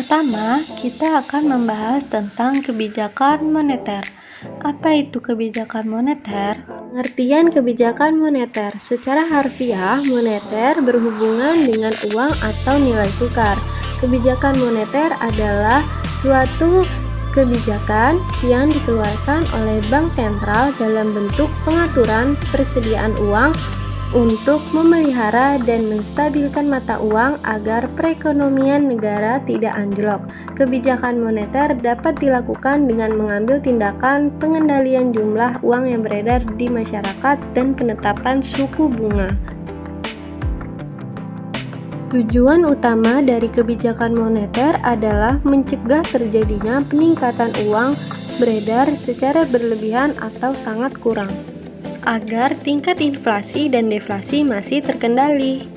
pertama, kita akan membahas tentang kebijakan moneter. Apa itu kebijakan moneter? Pengertian kebijakan moneter secara harfiah, moneter berhubungan dengan uang atau nilai tukar. Kebijakan moneter adalah suatu kebijakan yang dikeluarkan oleh bank sentral dalam bentuk pengaturan persediaan uang untuk memelihara dan menstabilkan mata uang agar perekonomian negara tidak anjlok. Kebijakan moneter dapat dilakukan dengan mengambil tindakan pengendalian jumlah uang yang beredar di masyarakat dan penetapan suku bunga. Tujuan utama dari kebijakan moneter adalah mencegah terjadinya peningkatan uang beredar secara berlebihan atau sangat kurang, agar tingkat inflasi dan deflasi masih terkendali.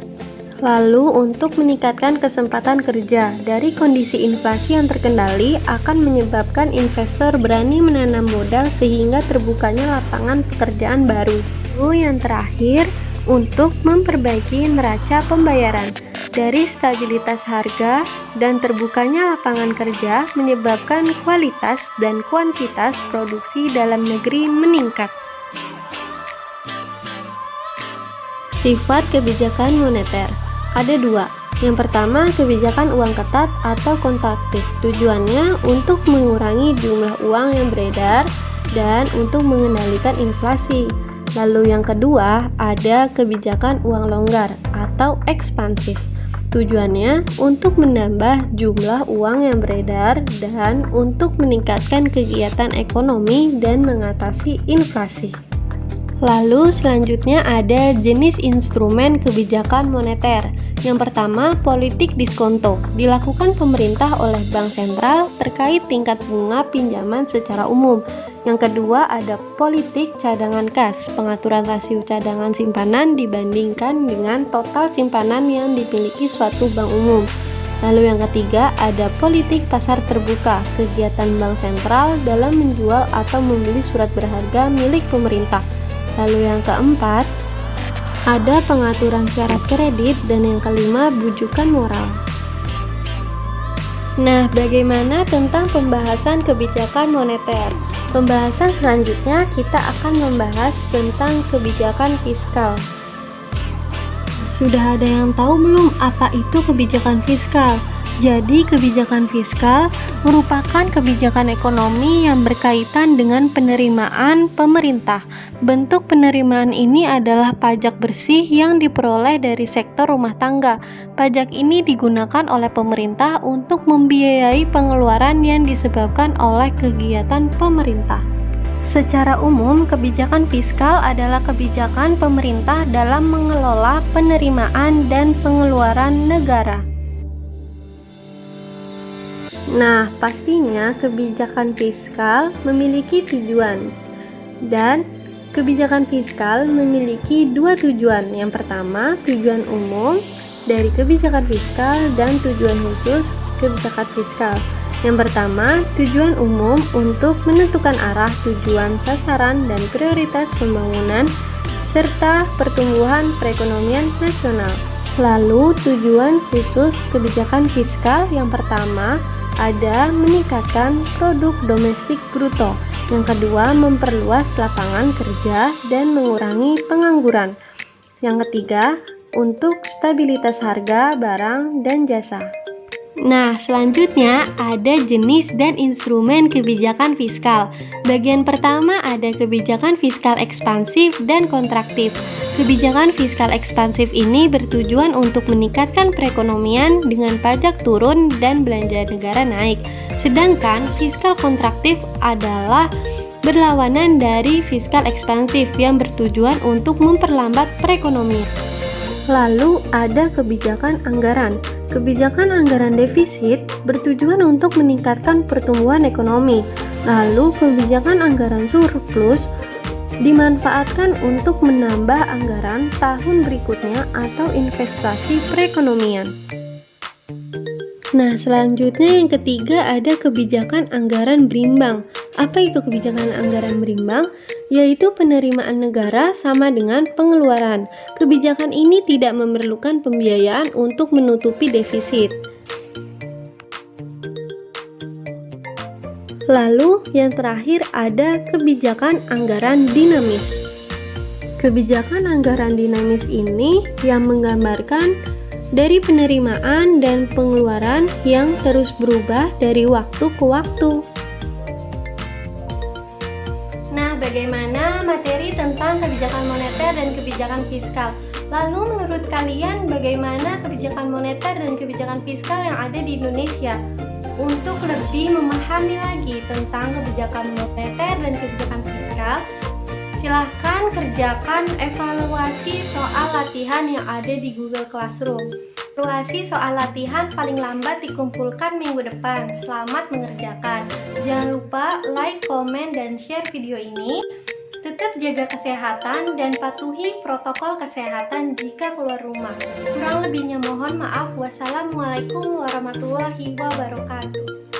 Lalu, untuk meningkatkan kesempatan kerja dari kondisi inflasi yang terkendali akan menyebabkan investor berani menanam modal sehingga terbukanya lapangan pekerjaan baru. Lalu yang terakhir, untuk memperbaiki neraca pembayaran. Dari stabilitas harga dan terbukanya lapangan kerja menyebabkan kualitas dan kuantitas produksi dalam negeri meningkat. Sifat kebijakan moneter ada dua. Yang pertama, kebijakan uang ketat atau kontraktif. Tujuannya untuk mengurangi jumlah uang yang beredar dan untuk mengendalikan inflasi. Lalu yang kedua, ada kebijakan uang longgar atau ekspansif. Tujuannya untuk menambah jumlah uang yang beredar dan untuk meningkatkan kegiatan ekonomi dan mengatasi inflasi. Lalu selanjutnya ada jenis instrumen kebijakan moneter. Yang pertama, politik diskonto. Dilakukan pemerintah oleh bank sentral terkait tingkat bunga pinjaman secara umum. Yang kedua ada politik cadangan kas. Pengaturan rasio cadangan simpanan dibandingkan dengan total simpanan yang dimiliki suatu bank umum. Lalu yang ketiga ada politik pasar terbuka. Kegiatan bank sentral dalam menjual atau membeli surat berharga milik pemerintah. Lalu yang keempat, ada pengaturan syarat kredit, dan yang kelima, bujukan moral. Nah, bagaimana tentang pembahasan kebijakan moneter? Pembahasan selanjutnya kita akan membahas tentang kebijakan fiskal. Sudah ada yang tahu belum apa itu kebijakan fiskal? Jadi, kebijakan fiskal merupakan kebijakan ekonomi yang berkaitan dengan penerimaan pemerintah. Bentuk penerimaan ini adalah pajak bersih yang diperoleh dari sektor rumah tangga. Pajak ini digunakan oleh pemerintah untuk membiayai pengeluaran yang disebabkan oleh kegiatan pemerintah. Secara umum, kebijakan fiskal adalah kebijakan pemerintah dalam mengelola penerimaan dan pengeluaran negara. Nah, pastinya kebijakan fiskal memiliki tujuan, dan kebijakan fiskal memiliki dua tujuan. Yang pertama, tujuan umum dari kebijakan fiskal dan tujuan khusus kebijakan fiskal. Yang pertama, tujuan umum untuk menentukan arah, tujuan, sasaran, dan prioritas pembangunan serta pertumbuhan perekonomian nasional. Lalu, tujuan khusus kebijakan fiskal yang pertama ada meningkatkan produk domestik bruto. Yang kedua, memperluas lapangan kerja dan mengurangi pengangguran. Yang ketiga, untuk stabilitas harga barang dan jasa. Nah, selanjutnya ada jenis dan instrumen kebijakan fiskal. Bagian pertama ada kebijakan fiskal ekspansif dan kontraktif. Kebijakan fiskal ekspansif ini bertujuan untuk meningkatkan perekonomian dengan pajak turun dan belanja negara naik. Sedangkan fiskal kontraktif adalah berlawanan dari fiskal ekspansif yang bertujuan untuk memperlambat perekonomian. Lalu ada kebijakan anggaran. Kebijakan anggaran defisit bertujuan untuk meningkatkan pertumbuhan ekonomi. Lalu kebijakan anggaran surplus dimanfaatkan untuk menambah anggaran tahun berikutnya atau investasi perekonomian. Nah, selanjutnya yang ketiga ada kebijakan anggaran berimbang. Apa itu kebijakan anggaran berimbang? Yaitu penerimaan negara sama dengan pengeluaran. Kebijakan ini tidak memerlukan pembiayaan untuk menutupi defisit. Lalu yang terakhir ada kebijakan anggaran dinamis. Kebijakan anggaran dinamis ini yang menggambarkan dari penerimaan dan pengeluaran yang terus berubah dari waktu ke waktu. Nah, bagaimana materi tentang kebijakan moneter dan kebijakan fiskal? Lalu menurut kalian bagaimana kebijakan moneter dan kebijakan fiskal yang ada di Indonesia? Untuk lebih memahami lagi tentang kebijakan moneter dan kebijakan fiskal, silahkan kerjakan evaluasi soal latihan yang ada di Google Classroom. Evaluasi soal latihan paling lambat dikumpulkan minggu depan. Selamat mengerjakan. Jangan lupa like, komen, dan share video ini. Tetap jaga kesehatan dan patuhi protokol kesehatan jika keluar rumah. Kurang lebihnya mohon maaf. Wassalamualaikum warahmatullahi wabarakatuh.